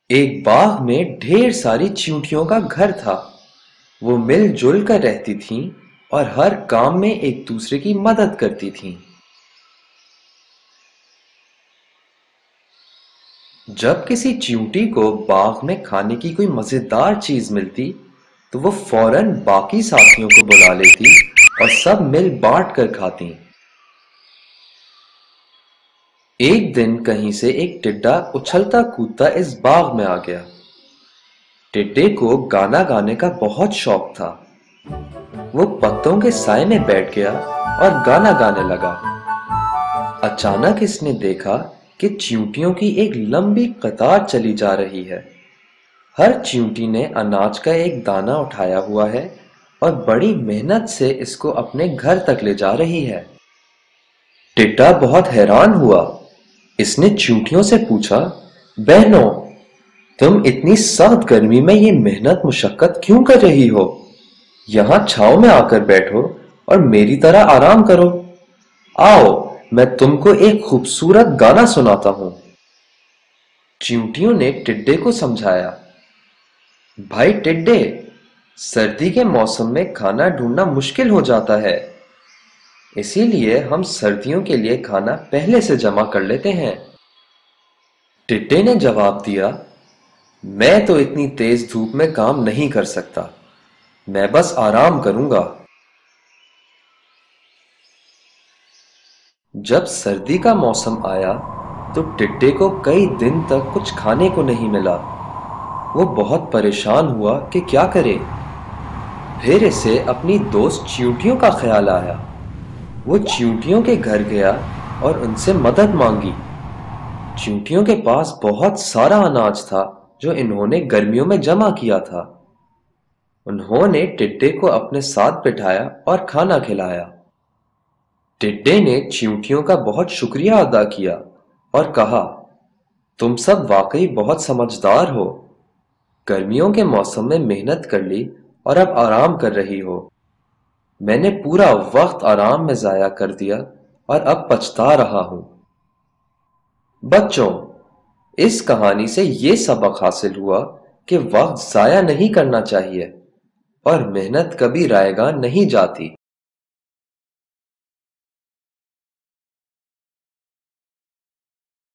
ایک باغ میں ڈھیر ساری چیونٹیوں کا گھر تھا۔ وہ مل جل کر رہتی تھیں اور ہر کام میں ایک دوسرے کی مدد کرتی تھیں۔ جب کسی چیونٹی کو باغ میں کھانے کی کوئی مزیدار چیز ملتی تو وہ فوراً باقی ساتھیوں کو بلا لیتی اور سب مل بانٹ کر کھاتی۔ ایک دن کہیں سے ایک ٹڈا اچھلتا کودتا اس باغ میں آ گیا۔ ٹڈے کو گانا گانے کا بہت شوق تھا۔ وہ پتوں کے سائے میں بیٹھ گیا اور گانا گانے لگا۔ اچانک اس نے دیکھا کہ چیونٹیوں کی ایک لمبی قطار چلی جا رہی ہے۔ ہر چیونٹی نے اناج کا ایک دانہ اٹھایا ہوا ہے اور بڑی محنت سے اس کو اپنے گھر تک لے جا رہی ہے۔ ٹڈا بہت حیران ہوا۔ اس نے چیونٹیوں سے پوچھا، بہنوں، تم اتنی سخت گرمی میں یہ محنت مشقت کیوں کر رہی ہو؟ یہاں چھاؤں میں آ کر بیٹھو اور میری طرح آرام کرو۔ آؤ، میں تم کو ایک خوبصورت گانا سناتا ہوں۔ چیونٹیوں نے ٹڈے کو سمجھایا، بھائی ٹڈے، سردی کے موسم میں کھانا ڈھونڈنا مشکل ہو جاتا ہے، اسی لیے ہم سردیوں کے لیے کھانا پہلے سے جمع کر لیتے ہیں۔ ٹڈے نے جواب دیا، میں تو اتنی تیز دھوپ میں کام نہیں کر سکتا، میں بس آرام کروں گا۔ جب سردی کا موسم آیا تو ٹڈے کو کئی دن تک کچھ کھانے کو نہیں ملا۔ وہ بہت پریشان ہوا کہ کیا کرے۔ پھر اسے اپنی دوست چیونٹیوں کا خیال آیا۔ وہ چیونٹیوں کے گھر گیا اور ان سے مدد مانگی۔ چیونٹیوں کے پاس بہت سارا اناج تھا جو انہوں نے گرمیوں میں جمع کیا تھا۔ انہوں نے ٹڈے کو اپنے ساتھ بٹھایا اور کھانا کھلایا۔ ٹڈے نے چیونٹیوں کا بہت شکریہ ادا کیا اور کہا، تم سب واقعی بہت سمجھدار ہو۔ گرمیوں کے موسم میں محنت کر لی اور اب آرام کر رہی ہو۔ میں نے پورا وقت آرام میں ضائع کر دیا اور اب پچھتا رہا ہوں۔ بچوں، اس کہانی سے یہ سبق حاصل ہوا کہ وقت ضائع نہیں کرنا چاہیے اور محنت کبھی رائیگاں نہیں جاتی۔